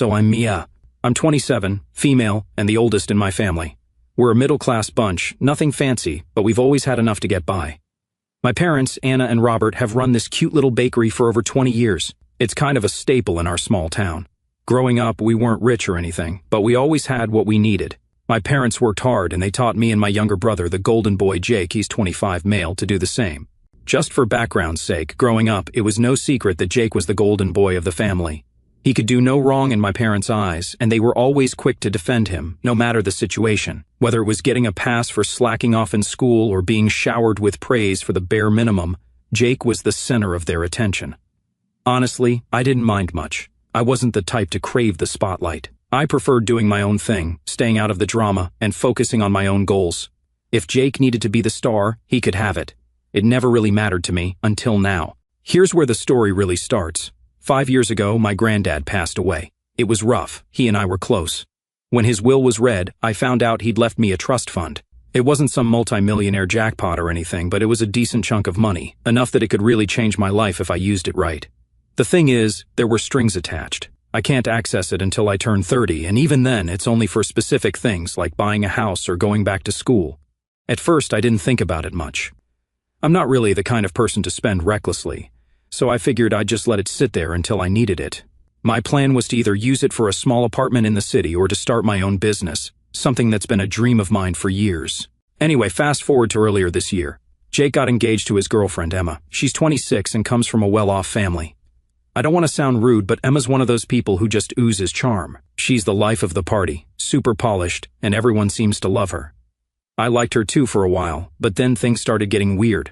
So I'm Mia. I'm 27, female, and the oldest in my family. We're a middle-class bunch, nothing fancy, but we've always had enough to get by. My parents, Anna and Robert, have run this cute little bakery for over 20 years. It's kind of a staple in our small town. Growing up, we weren't rich or anything, but we always had what we needed. My parents worked hard and they taught me and my younger brother, the golden boy Jake, he's 25 male, to do the same. Just for background's sake, growing up, it was no secret that Jake was the golden boy of the family. He could do no wrong in my parents' eyes, and they were always quick to defend him, no matter the situation. Whether it was getting a pass for slacking off in school or being showered with praise for the bare minimum, Jake was the center of their attention. Honestly, I didn't mind much. I wasn't the type to crave the spotlight. I preferred doing my own thing, staying out of the drama, and focusing on my own goals. If Jake needed to be the star, he could have it. It never really mattered to me, until now. Here's where the story really starts. 5 years ago, my granddad passed away. It was rough. He and I were close. When his will was read, I found out he'd left me a trust fund. It wasn't some multi-millionaire jackpot or anything, but it was a decent chunk of money, enough that it could really change my life if I used it right. The thing is, there were strings attached. I can't access it until I turn 30, and even then, it's only for specific things like buying a house or going back to school. At first, I didn't think about it much. I'm not really the kind of person to spend recklessly, so I figured I'd just let it sit there until I needed it. My plan was to either use it for a small apartment in the city or to start my own business, something that's been a dream of mine for years. Anyway, fast forward to earlier this year. Jake got engaged to his girlfriend, Emma. She's 26 and comes from a well-off family. I don't want to sound rude, but Emma's one of those people who just oozes charm. She's the life of the party, super polished, and everyone seems to love her. I liked her too for a while, but then things started getting weird.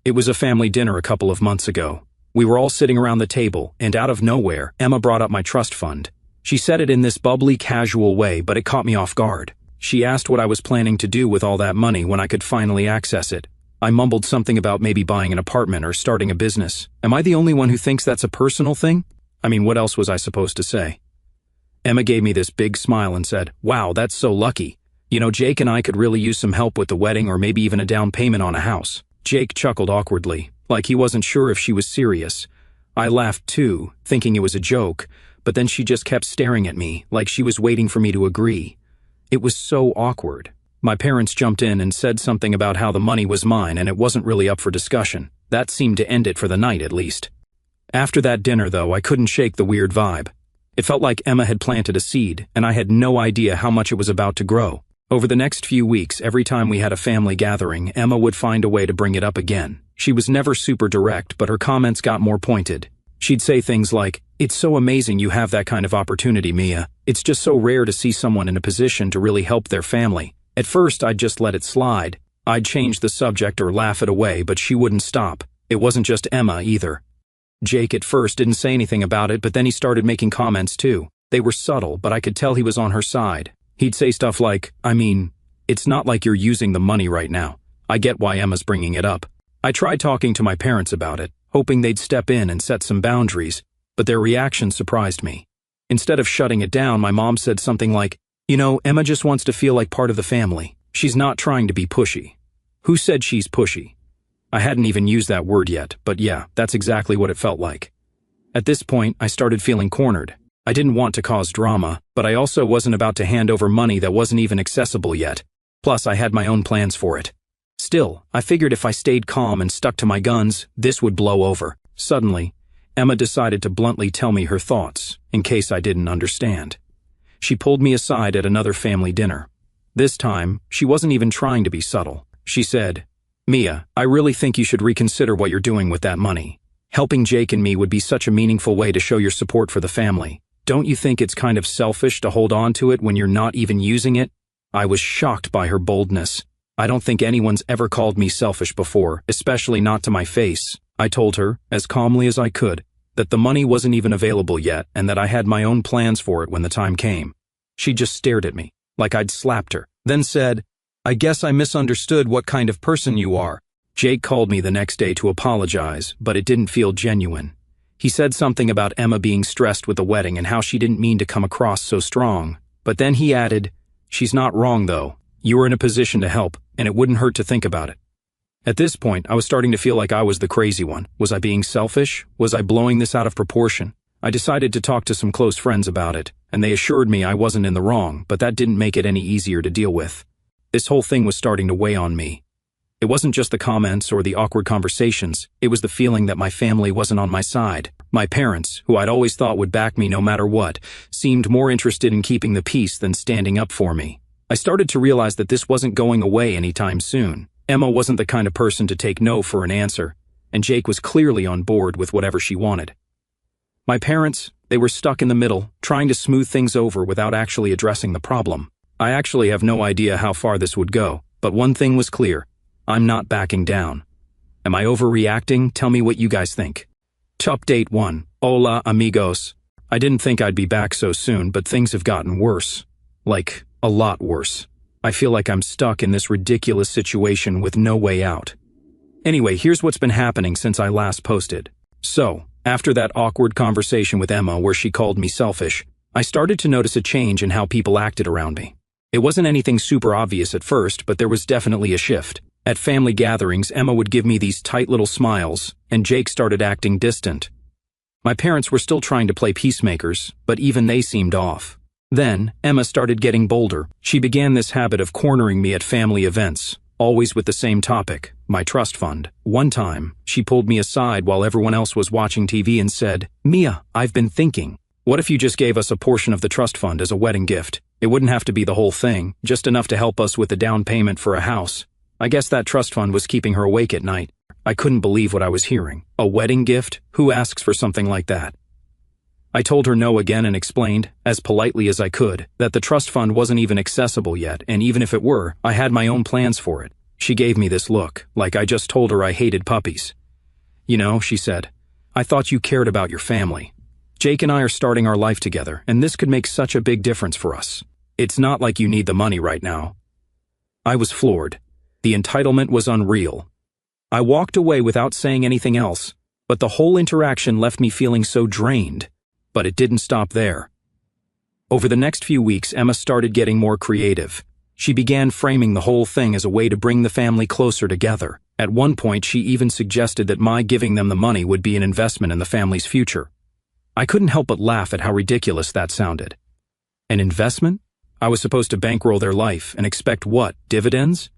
It was a family dinner a couple of months ago. We were all sitting around the table, and out of nowhere, Emma brought up my trust fund. She said it in this bubbly, casual way, but it caught me off guard. She asked what I was planning to do with all that money when I could finally access it. I mumbled something about maybe buying an apartment or starting a business. Am I the only one who thinks that's a personal thing? I mean, what else was I supposed to say? Emma gave me this big smile and said, "Wow, that's so lucky. You know, Jake and I could really use some help with the wedding or maybe even a down payment on a house." Jake chuckled awkwardly, like he wasn't sure if she was serious. I laughed too, thinking it was a joke, but then she just kept staring at me, like she was waiting for me to agree. It was so awkward. My parents jumped in and said something about how the money was mine and it wasn't really up for discussion. That seemed to end it for the night, at least. After that dinner, though, I couldn't shake the weird vibe. It felt like Emma had planted a seed, and I had no idea how much it was about to grow. Over the next few weeks, every time we had a family gathering, Emma would find a way to bring it up again. She was never super direct, but her comments got more pointed. She'd say things like, "It's so amazing you have that kind of opportunity, Mia. It's just so rare to see someone in a position to really help their family." At first, I'd just let it slide. I'd change the subject or laugh it away, but she wouldn't stop. It wasn't just Emma either. Jake at first didn't say anything about it, but then he started making comments too. They were subtle, but I could tell he was on her side. He'd say stuff like, "I mean, it's not like you're using the money right now. I get why Emma's bringing it up." I tried talking to my parents about it, hoping they'd step in and set some boundaries, but their reaction surprised me. Instead of shutting it down, my mom said something like, "You know, Emma just wants to feel like part of the family. She's not trying to be pushy." Who said she's pushy? I hadn't even used that word yet, but yeah, that's exactly what it felt like. At this point, I started feeling cornered. I didn't want to cause drama, but I also wasn't about to hand over money that wasn't even accessible yet. Plus, I had my own plans for it. Still, I figured if I stayed calm and stuck to my guns, this would blow over. Suddenly, Emma decided to bluntly tell me her thoughts, in case I didn't understand. She pulled me aside at another family dinner. This time, she wasn't even trying to be subtle. She said, "Mia, I really think you should reconsider what you're doing with that money. Helping Jake and me would be such a meaningful way to show your support for the family. Don't you think it's kind of selfish to hold on to it when you're not even using it?" I was shocked by her boldness. I don't think anyone's ever called me selfish before, especially not to my face. I told her, as calmly as I could, that the money wasn't even available yet and that I had my own plans for it when the time came. She just stared at me, like I'd slapped her, then said, "I guess I misunderstood what kind of person you are." Jake called me the next day to apologize, but it didn't feel genuine. He said something about Emma being stressed with the wedding and how she didn't mean to come across so strong. But then he added, "She's not wrong though. You were in a position to help, and it wouldn't hurt to think about it." At this point, I was starting to feel like I was the crazy one. Was I being selfish? Was I blowing this out of proportion? I decided to talk to some close friends about it, and they assured me I wasn't in the wrong, but that didn't make it any easier to deal with. This whole thing was starting to weigh on me. It wasn't just the comments or the awkward conversations, it was the feeling that my family wasn't on my side. My parents, who I'd always thought would back me no matter what, seemed more interested in keeping the peace than standing up for me. I started to realize that this wasn't going away anytime soon. Emma wasn't the kind of person to take no for an answer, and Jake was clearly on board with whatever she wanted. My parents, they were stuck in the middle, trying to smooth things over without actually addressing the problem. I actually have no idea how far this would go, but one thing was clear. I'm not backing down. Am I overreacting? Tell me what you guys think. Update 1. Hola, amigos. I didn't think I'd be back so soon, but things have gotten worse. Like, a lot worse. I feel like I'm stuck in this ridiculous situation with no way out. Anyway, here's what's been happening since I last posted. So, after that awkward conversation with Emma where she called me selfish, I started to notice a change in how people acted around me. It wasn't anything super obvious at first, but there was definitely a shift. At family gatherings, Emma would give me these tight little smiles, and Jake started acting distant. My parents were still trying to play peacemakers, but even they seemed off. Then, Emma started getting bolder. She began this habit of cornering me at family events, always with the same topic, my trust fund. One time, she pulled me aside while everyone else was watching TV and said, "Mia, I've been thinking. What if you just gave us a portion of the trust fund as a wedding gift? It wouldn't have to be the whole thing, just enough to help us with the down payment for a house." I guess that trust fund was keeping her awake at night. I couldn't believe what I was hearing. A wedding gift? Who asks for something like that? I told her no again and explained, as politely as I could, that the trust fund wasn't even accessible yet, and even if it were, I had my own plans for it. She gave me this look, like I just told her I hated puppies. "You know," she said, "I thought you cared about your family. Jake and I are starting our life together, and this could make such a big difference for us. It's not like you need the money right now." I was floored. The entitlement was unreal. I walked away without saying anything else, but the whole interaction left me feeling so drained. But it didn't stop there. Over the next few weeks, Emma started getting more creative. She began framing the whole thing as a way to bring the family closer together. At one point, she even suggested that my giving them the money would be an investment in the family's future. I couldn't help but laugh at how ridiculous that sounded. An investment? I was supposed to bankroll their life and expect what, dividends?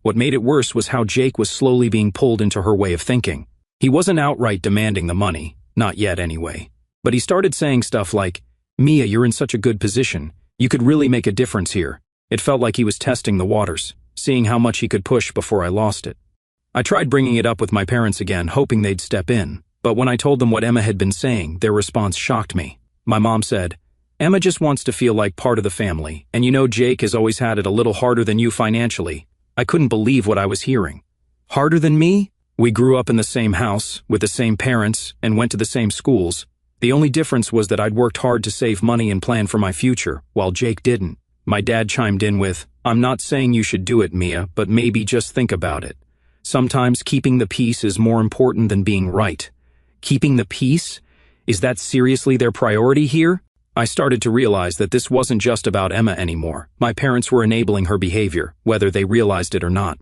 What made it worse was how Jake was slowly being pulled into her way of thinking. He wasn't outright demanding the money, not yet anyway. But he started saying stuff like, "Mia, you're in such a good position. You could really make a difference here." It felt like he was testing the waters, seeing how much he could push before I lost it. I tried bringing it up with my parents again, hoping they'd step in. But when I told them what Emma had been saying, their response shocked me. My mom said, "Emma just wants to feel like part of the family, and you know Jake has always had it a little harder than you financially." I couldn't believe what I was hearing. Harder than me? We grew up in the same house, with the same parents, and went to the same schools. The only difference was that I'd worked hard to save money and plan for my future, while Jake didn't. My dad chimed in with, "I'm not saying you should do it, Mia, but maybe just think about it. Sometimes keeping the peace is more important than being right." Keeping the peace? Is that seriously their priority here? I started to realize that this wasn't just about Emma anymore. My parents were enabling her behavior, whether they realized it or not.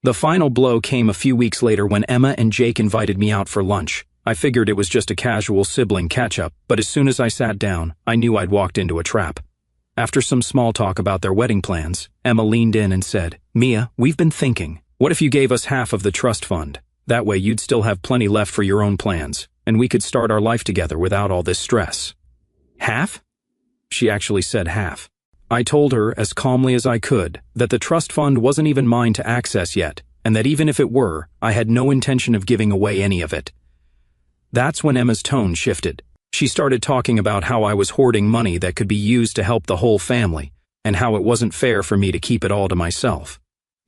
The final blow came a few weeks later when Emma and Jake invited me out for lunch. I figured it was just a casual sibling catch-up, but as soon as I sat down, I knew I'd walked into a trap. After some small talk about their wedding plans, Emma leaned in and said, "Mia, we've been thinking. What if you gave us half of the trust fund? That way you'd still have plenty left for your own plans, and we could start our life together without all this stress." Half? She actually said half. I told her, as calmly as I could, that the trust fund wasn't even mine to access yet, and that even if it were, I had no intention of giving away any of it. That's when Emma's tone shifted. She started talking about how I was hoarding money that could be used to help the whole family, and how it wasn't fair for me to keep it all to myself.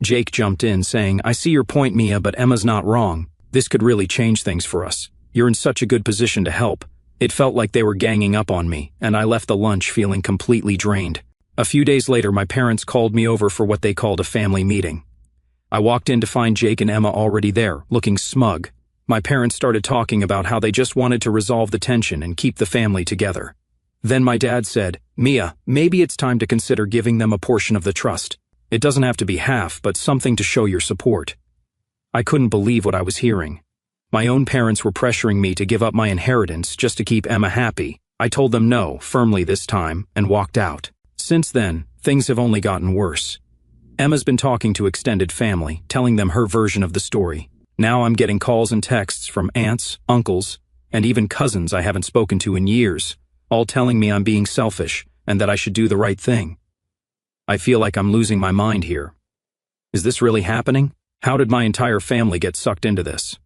Jake jumped in, saying, "I see your point, Mia, but Emma's not wrong. This could really change things for us. You're in such a good position to help." It felt like they were ganging up on me, and I left the lunch feeling completely drained. A few days later, my parents called me over for what they called a family meeting. I walked in to find Jake and Emma already there, looking smug. My parents started talking about how they just wanted to resolve the tension and keep the family together. Then my dad said, "Mia, maybe it's time to consider giving them a portion of the trust. It doesn't have to be half, but something to show your support." I couldn't believe what I was hearing. My own parents were pressuring me to give up my inheritance just to keep Emma happy. I told them no, firmly this time, and walked out. Since then, things have only gotten worse. Emma's been talking to extended family, telling them her version of the story. Now I'm getting calls and texts from aunts, uncles, and even cousins I haven't spoken to in years, all telling me I'm being selfish and that I should do the right thing. I feel like I'm losing my mind here. Is this really happening? How did my entire family get sucked into this?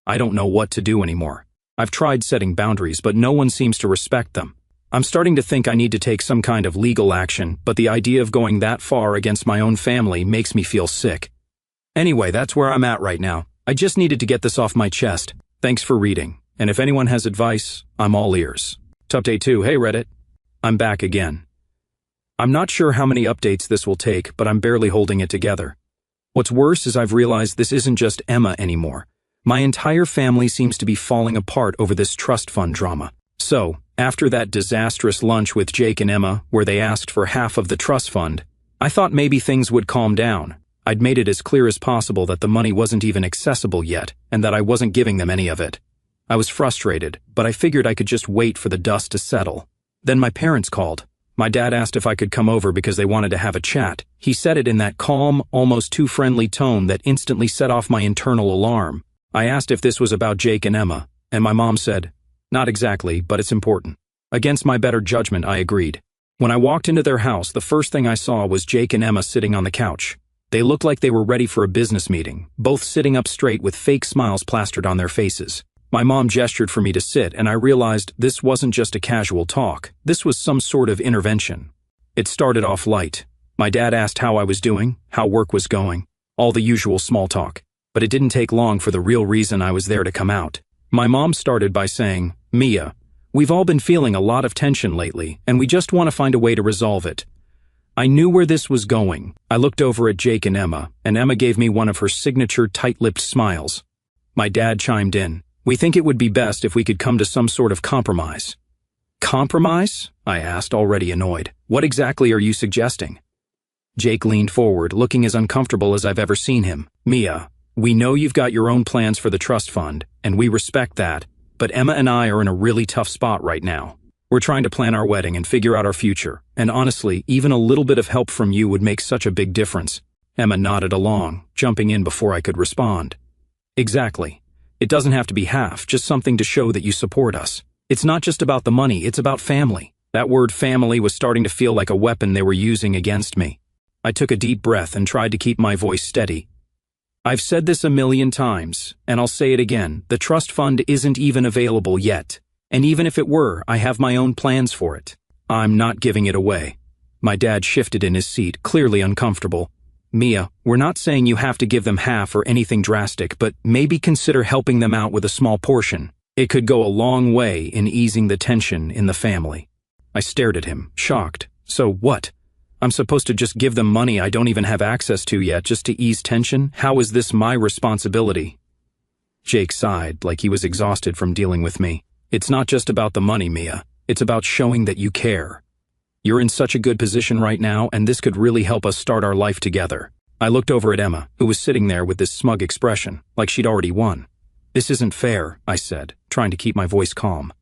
I don't know what to do anymore. I've tried setting boundaries, but no one seems to respect them. I'm starting to think I need to take some kind of legal action, but the idea of going that far against my own family makes me feel sick. Anyway, that's where I'm at right now. I just needed to get this off my chest. Thanks for reading, and if anyone has advice, I'm all ears. Update 2, hey Reddit. I'm back again. I'm not sure how many updates this will take, but I'm barely holding it together. What's worse is I've realized this isn't just Emma anymore. My entire family seems to be falling apart over this trust fund drama. So, after that disastrous lunch with Jake and Emma, where they asked for half of the trust fund, I thought maybe things would calm down. I'd made it as clear as possible that the money wasn't even accessible yet, and that I wasn't giving them any of it. I was frustrated, but I figured I could just wait for the dust to settle. Then my parents called. My dad asked if I could come over because they wanted to have a chat. He said it in that calm, almost too friendly tone that instantly set off my internal alarm. I asked if this was about Jake and Emma, and my mom said, "Not exactly, but it's important." Against my better judgment, I agreed. When I walked into their house, the first thing I saw was Jake and Emma sitting on the couch. They looked like they were ready for a business meeting, both sitting up straight with fake smiles plastered on their faces. My mom gestured for me to sit, and I realized this wasn't just a casual talk. This was some sort of intervention. It started off light. My dad asked how I was doing, how work was going, all the usual small talk. But it didn't take long for the real reason I was there to come out. My mom started by saying, "Mia, we've all been feeling a lot of tension lately, and we just want to find a way to resolve it." I knew where this was going. I looked over at Jake and Emma gave me one of her signature tight-lipped smiles. My dad chimed in. "We think it would be best if we could come to some sort of compromise." "Compromise?" I asked, already annoyed. "What exactly are you suggesting?" Jake leaned forward, looking as uncomfortable as I've ever seen him. "Mia, we know you've got your own plans for the trust fund, and we respect that, but Emma and I are in a really tough spot right now. We're trying to plan our wedding and figure out our future, and honestly, even a little bit of help from you would make such a big difference." Emma nodded along, jumping in before I could respond. "Exactly. It doesn't have to be half, just something to show that you support us. It's not just about the money, it's about family." That word family was starting to feel like a weapon they were using against me. I took a deep breath and tried to keep my voice steady. "I've said this a million times, and I'll say it again. The trust fund isn't even available yet. And even if it were, I have my own plans for it. I'm not giving it away." My dad shifted in his seat, clearly uncomfortable. "Mia, we're not saying you have to give them half or anything drastic, but maybe consider helping them out with a small portion. It could go a long way in easing the tension in the family." I stared at him, shocked. "So what? I'm supposed to just give them money I don't even have access to yet just to ease tension? How is this my responsibility?" Jake sighed, like he was exhausted from dealing with me. "It's not just about the money, Mia. It's about showing that you care. You're in such a good position right now, and this could really help us start our life together." I looked over at Emma, who was sitting there with this smug expression, like she'd already won. "This isn't fair," I said, trying to keep my voice calm.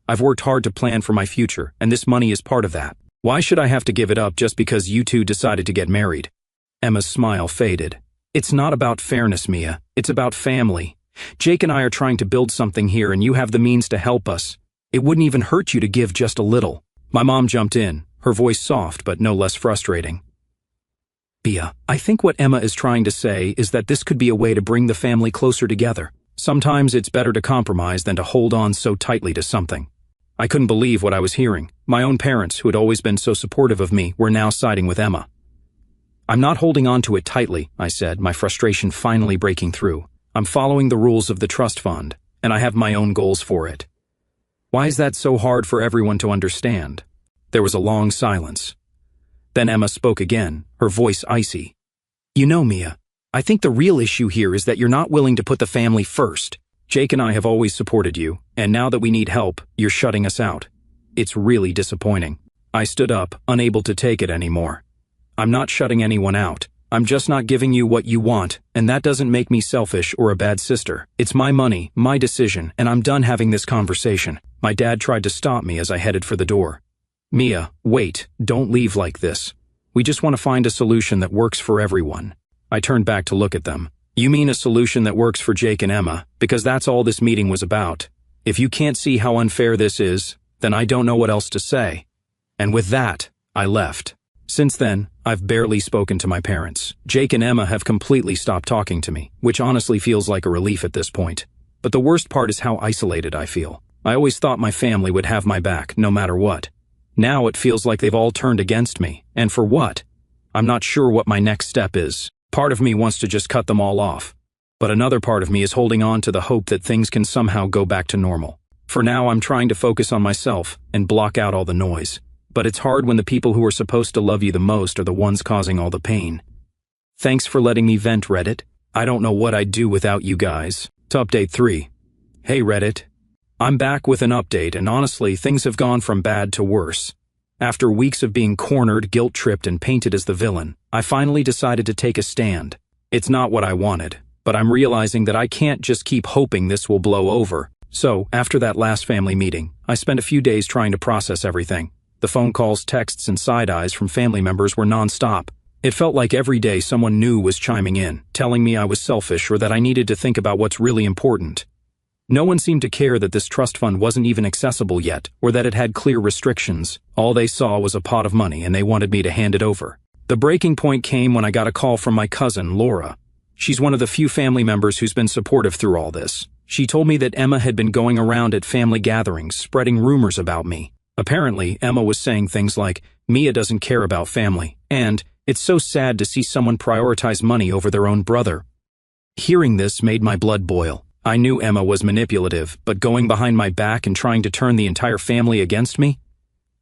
"I've worked hard to plan for my future, and this money is part of that. Why should I have to give it up just because you two decided to get married?" Emma's smile faded. "It's not about fairness, Mia. It's about family. Jake and I are trying to build something here, and you have the means to help us. It wouldn't even hurt you to give just a little." My mom jumped in, her voice soft but no less frustrating. "Mia, I think what Emma is trying to say is that this could be a way to bring the family closer together. Sometimes it's better to compromise than to hold on so tightly to something." I couldn't believe what I was hearing. My own parents, who had always been so supportive of me, were now siding with Emma. "I'm not holding on to it tightly," I said, my frustration finally breaking through. "I'm following the rules of the trust fund, and I have my own goals for it." "Why is that so hard for everyone to understand?" There was a long silence. Then Emma spoke again, her voice icy. "You know, Mia, I think the real issue here is that you're not willing to put the family first. Jake and I have always supported you, and now that we need help, you're shutting us out. It's really disappointing." I stood up, unable to take it anymore. "I'm not shutting anyone out. I'm just not giving you what you want, and that doesn't make me selfish or a bad sister. It's my money, my decision, and I'm done having this conversation. My dad tried to stop me as I headed for the door. Mia, wait, don't leave like this. We just want to find a solution that works for everyone. I turned back to look at them. You mean a solution that works for Jake and Emma, because that's all this meeting was about. If you can't see how unfair this is, then I don't know what else to say. And with that, I left. Since then, I've barely spoken to my parents. Jake and Emma have completely stopped talking to me, which honestly feels like a relief at this point. But the worst part is how isolated I feel. I always thought my family would have my back, no matter what. Now it feels like they've all turned against me, and for what? I'm not sure what my next step is. Part of me wants to just cut them all off. But another part of me is holding on to the hope that things can somehow go back to normal. For now, I'm trying to focus on myself and block out all the noise. But it's hard when the people who are supposed to love you the most are the ones causing all the pain. Thanks for letting me vent, Reddit. I don't know what I'd do without you guys. To update 3. Hey Reddit. I'm back with an update, and honestly, things have gone from bad to worse. After weeks of being cornered, guilt-tripped, and painted as the villain, I finally decided to take a stand. It's not what I wanted, but I'm realizing that I can't just keep hoping this will blow over. So, after that last family meeting, I spent a few days trying to process everything. The phone calls, texts, and side-eyes from family members were non-stop. It felt like every day someone new was chiming in, telling me I was selfish or that I needed to think about what's really important. No one seemed to care that this trust fund wasn't even accessible yet, or that it had clear restrictions. All they saw was a pot of money, and they wanted me to hand it over. The breaking point came when I got a call from my cousin, Laura. She's one of the few family members who's been supportive through all this. She told me that Emma had been going around at family gatherings, spreading rumors about me. Apparently, Emma was saying things like, Mia doesn't care about family, and it's so sad to see someone prioritize money over their own brother. Hearing this made my blood boil. I knew Emma was manipulative, but going behind my back and trying to turn the entire family against me?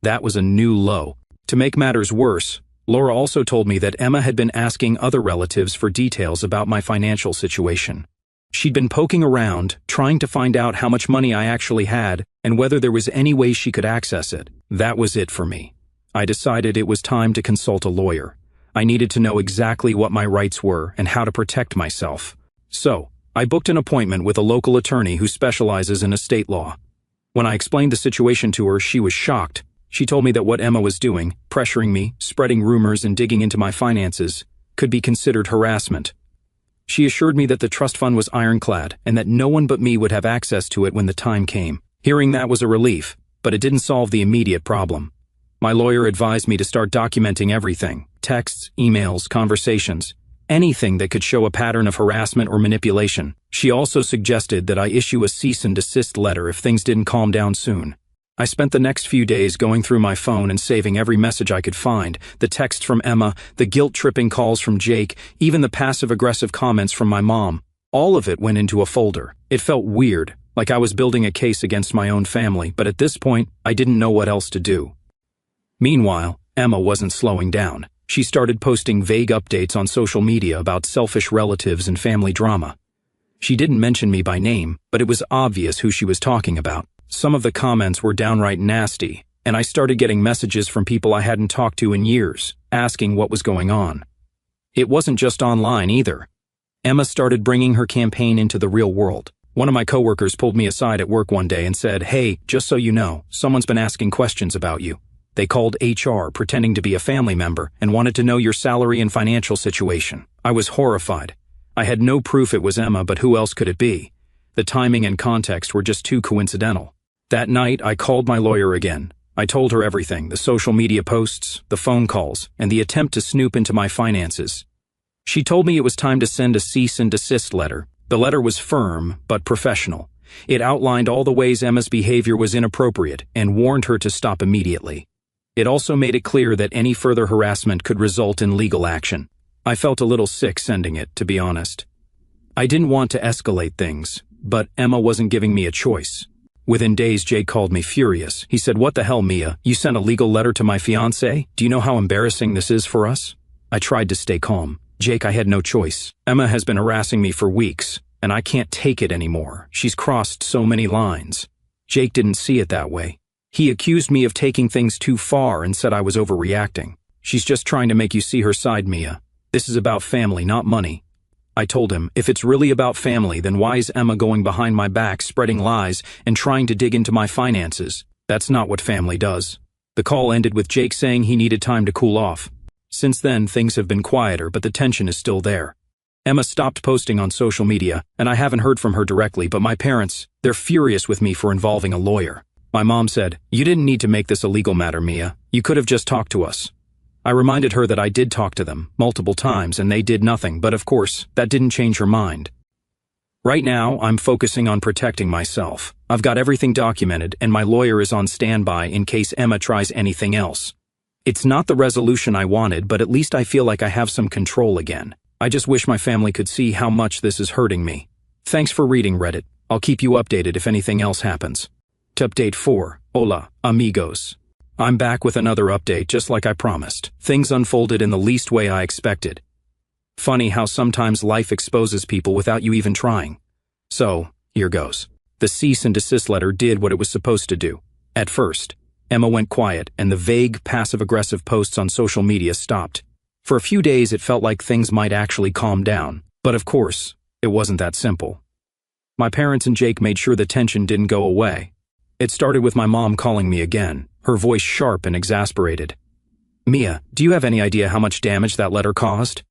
That was a new low. To make matters worse, Laura also told me that Emma had been asking other relatives for details about my financial situation. She'd been poking around, trying to find out how much money I actually had and whether there was any way she could access it. That was it for me. I decided it was time to consult a lawyer. I needed to know exactly what my rights were and how to protect myself. So, I booked an appointment with a local attorney who specializes in estate law. When I explained the situation to her, she was shocked. She told me that what Emma was doing, pressuring me, spreading rumors, and digging into my finances, could be considered harassment. She assured me that the trust fund was ironclad and that no one but me would have access to it when the time came. Hearing that was a relief, but it didn't solve the immediate problem. My lawyer advised me to start documenting everything: texts, emails, conversations, anything that could show a pattern of harassment or manipulation. She also suggested that I issue a cease and desist letter if things didn't calm down soon. I spent the next few days going through my phone and saving every message I could find, the text from Emma, the guilt-tripping calls from Jake, even the passive-aggressive comments from my mom. All of it went into a folder. It felt weird, like I was building a case against my own family, but at this point, I didn't know what else to do. Meanwhile, Emma wasn't slowing down. She started posting vague updates on social media about selfish relatives and family drama. She didn't mention me by name, but it was obvious who she was talking about. Some of the comments were downright nasty, and I started getting messages from people I hadn't talked to in years, asking what was going on. It wasn't just online either. Emma started bringing her campaign into the real world. One of my coworkers pulled me aside at work one day and said, "Hey, just so you know, someone's been asking questions about you. They called HR pretending to be a family member and wanted to know your salary and financial situation." I was horrified. I had no proof it was Emma, but who else could it be? The timing and context were just too coincidental. That night, I called my lawyer again. I told her everything: the social media posts, the phone calls, and the attempt to snoop into my finances. She told me it was time to send a cease and desist letter. The letter was firm, but professional. It outlined all the ways Emma's behavior was inappropriate and warned her to stop immediately. It also made it clear that any further harassment could result in legal action. I felt a little sick sending it, to be honest. I didn't want to escalate things, but Emma wasn't giving me a choice. Within days, Jake called me furious. He said, "What the hell, Mia? You sent a legal letter to my fiancée? Do you know how embarrassing this is for us?" I tried to stay calm. "Jake, I had no choice. Emma has been harassing me for weeks, and I can't take it anymore. She's crossed so many lines." Jake didn't see it that way. He accused me of taking things too far and said I was overreacting. "She's just trying to make you see her side, Mia. This is about family, not money. I told him, if it's really about family, then why is Emma going behind my back, spreading lies, and trying to dig into my finances? That's not what family does. The call ended with Jake saying he needed time to cool off. Since then, things have been quieter, but the tension is still there. Emma stopped posting on social media, and I haven't heard from her directly, but my parents, they're furious with me for involving a lawyer. My mom said, "You didn't need to make this a legal matter, Mia. You could have just talked to us." I reminded her that I did talk to them, multiple times, and they did nothing, but of course, that didn't change her mind. Right now, I'm focusing on protecting myself. I've got everything documented, and my lawyer is on standby in case Emma tries anything else. It's not the resolution I wanted, but at least I feel like I have some control again. I just wish my family could see how much this is hurting me. Thanks for reading, Reddit. I'll keep you updated if anything else happens. To update 4, hola, amigos. I'm back with another update just like I promised. Things unfolded in the least way I expected. Funny how sometimes life exposes people without you even trying. So, here goes. The cease and desist letter did what it was supposed to do. At first, Emma went quiet and the vague, passive-aggressive posts on social media stopped. For a few days it felt like things might actually calm down, but of course, it wasn't that simple. My parents and Jake made sure the tension didn't go away. It started with my mom calling me again, her voice sharp and exasperated. "Mia, do you have any idea how much damage that letter caused?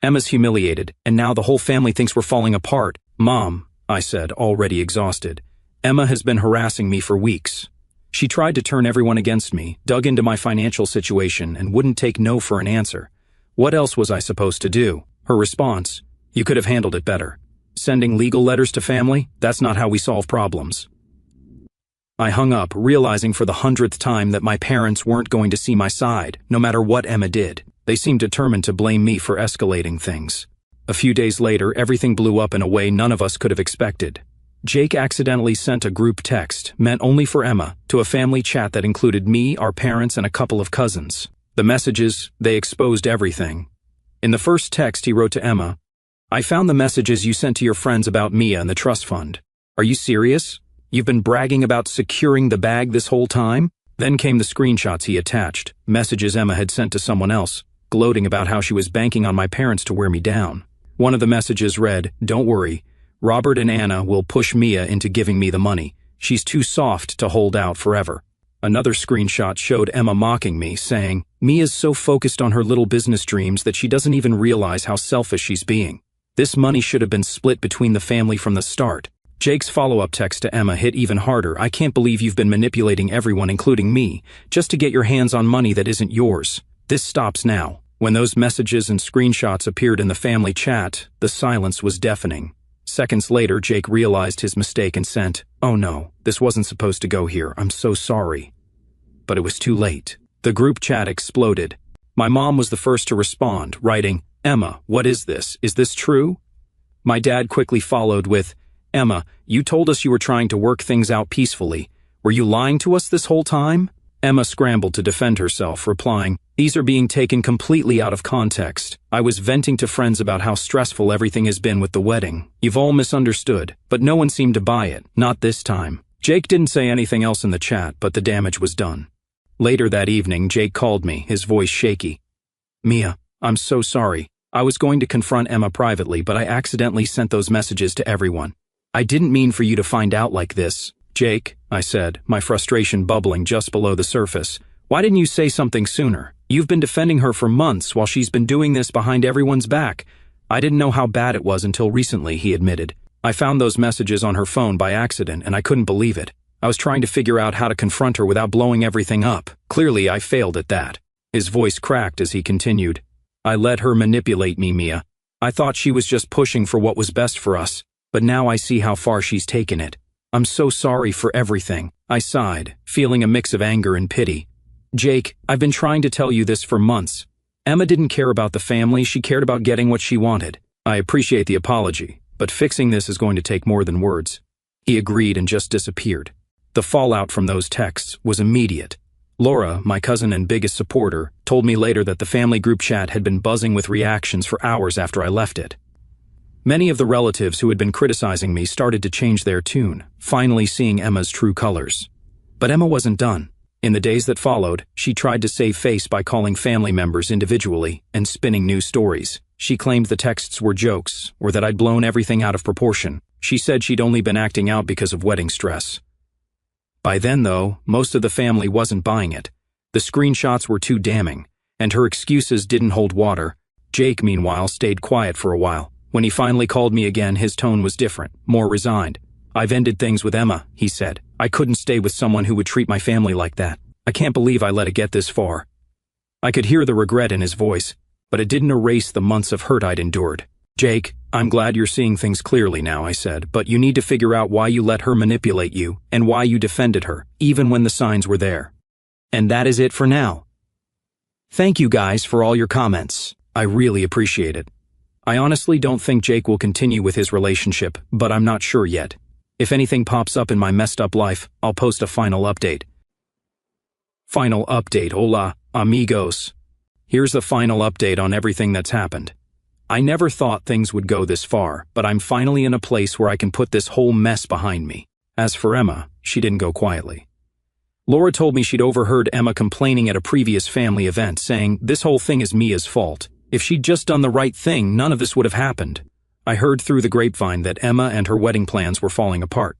Emma's humiliated, and now the whole family thinks we're falling apart." "Mom," I said, already exhausted, "Emma has been harassing me for weeks. She tried to turn everyone against me, dug into my financial situation, and wouldn't take no for an answer. What else was I supposed to do?" Her response, "You could have handled it better. Sending legal letters to family? That's not how we solve problems." I hung up, realizing for the 100th time that my parents weren't going to see my side, no matter what Emma did. They seemed determined to blame me for escalating things. A few days later, everything blew up in a way none of us could have expected. Jake accidentally sent a group text, meant only for Emma, to a family chat that included me, our parents, and a couple of cousins. The messages, they exposed everything. In the first text he wrote to Emma, "I found the messages you sent to your friends about Mia and the trust fund. Are you serious? You've been bragging about securing the bag this whole time?" Then came the screenshots he attached, messages Emma had sent to someone else, gloating about how she was banking on my parents to wear me down. One of the messages read, "Don't worry, Robert and Anna will push Mia into giving me the money. She's too soft to hold out forever." Another screenshot showed Emma mocking me, saying, "Mia's so focused on her little business dreams that she doesn't even realize how selfish she's being. This money should have been split between the family from the start." Jake's follow-up text to Emma hit even harder. "I can't believe you've been manipulating everyone, including me, just to get your hands on money that isn't yours. This stops now." When those messages and screenshots appeared in the family chat, the silence was deafening. Seconds later, Jake realized his mistake and sent, "Oh no, this wasn't supposed to go here. I'm so sorry." But it was too late. The group chat exploded. My mom was the first to respond, writing, "Emma, what is this? Is this true?" My dad quickly followed with, "Emma, you told us you were trying to work things out peacefully. Were you lying to us this whole time?" Emma scrambled to defend herself, replying, "These are being taken completely out of context. I was venting to friends about how stressful everything has been with the wedding. You've all misunderstood, but no one seemed to buy it, not this time." Jake didn't say anything else in the chat, but the damage was done. Later that evening, Jake called me, his voice shaky. "Mia, I'm so sorry. I was going to confront Emma privately, but I accidentally sent those messages to everyone. I didn't mean for you to find out like this." "Jake," I said, my frustration bubbling just below the surface, "why didn't you say something sooner? You've been defending her for months while she's been doing this behind everyone's back." "I didn't know how bad it was until recently," he admitted. "I found those messages on her phone by accident and I couldn't believe it. I was trying to figure out how to confront her without blowing everything up. Clearly, I failed at that." His voice cracked as he continued, "I let her manipulate me, Mia. I thought she was just pushing for what was best for us, but now I see how far she's taken it. I'm so sorry for everything." I sighed, feeling a mix of anger and pity. "Jake, I've been trying to tell you this for months. Emma didn't care about the family, she cared about getting what she wanted. I appreciate the apology, but fixing this is going to take more than words." He agreed and just disappeared. The fallout from those texts was immediate. Laura, my cousin and biggest supporter, told me later that the family group chat had been buzzing with reactions for hours after I left it. Many of the relatives who had been criticizing me started to change their tune, finally seeing Emma's true colors. But Emma wasn't done. In the days that followed, she tried to save face by calling family members individually and spinning news stories. She claimed the texts were jokes, or that I'd blown everything out of proportion. She said she'd only been acting out because of wedding stress. By then, though, most of the family wasn't buying it. The screenshots were too damning, and her excuses didn't hold water. Jake, meanwhile, stayed quiet for a while. When he finally called me again, his tone was different, more resigned. "I've ended things with Emma," he said. "I couldn't stay with someone who would treat my family like that. I can't believe I let it get this far." I could hear the regret in his voice, but it didn't erase the months of hurt I'd endured. "Jake, I'm glad you're seeing things clearly now," I said, "but you need to figure out why you let her manipulate you and why you defended her, even when the signs were there." And that is it for now. Thank you guys for all your comments. I really appreciate it. I honestly don't think Jake will continue with his relationship, but I'm not sure yet. If anything pops up in my messed up life, I'll post a final update. Final update, hola, amigos. Here's the final update on everything that's happened. I never thought things would go this far, but I'm finally in a place where I can put this whole mess behind me. As for Emma, she didn't go quietly. Laura told me she'd overheard Emma complaining at a previous family event, saying, "This whole thing is Mia's fault. If she'd just done the right thing, none of this would have happened." I heard through the grapevine that Emma and her wedding plans were falling apart.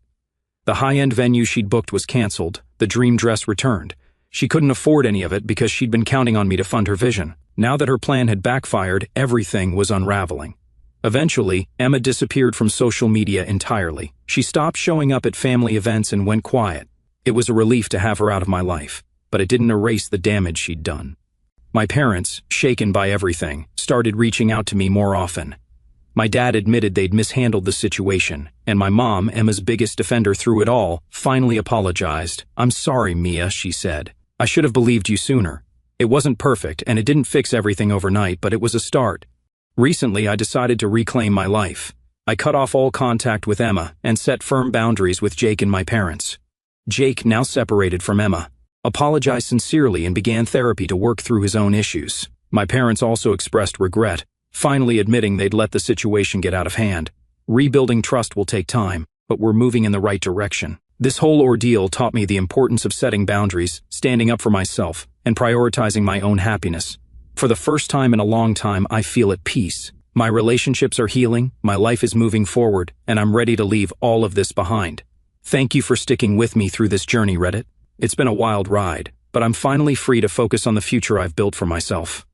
The high-end venue she'd booked was canceled, the dream dress returned. She couldn't afford any of it because she'd been counting on me to fund her vision. Now that her plan had backfired, everything was unraveling. Eventually, Emma disappeared from social media entirely. She stopped showing up at family events and went quiet. It was a relief to have her out of my life, but it didn't erase the damage she'd done. My parents, shaken by everything, started reaching out to me more often. My dad admitted they'd mishandled the situation, and my mom, Emma's biggest defender through it all, finally apologized. "I'm sorry, Mia," she said. "I should have believed you sooner. It wasn't perfect, and it didn't fix everything overnight, but it was a start." Recently, I decided to reclaim my life. I cut off all contact with Emma and set firm boundaries with Jake and my parents. Jake, now separated from Emma, apologized sincerely and began therapy to work through his own issues. My parents also expressed regret, finally admitting they'd let the situation get out of hand. Rebuilding trust will take time, but we're moving in the right direction. This whole ordeal taught me the importance of setting boundaries, standing up for myself, and prioritizing my own happiness. For the first time in a long time, I feel at peace. My relationships are healing, my life is moving forward, and I'm ready to leave all of this behind. Thank you for sticking with me through this journey, Reddit. It's been a wild ride, but I'm finally free to focus on the future I've built for myself.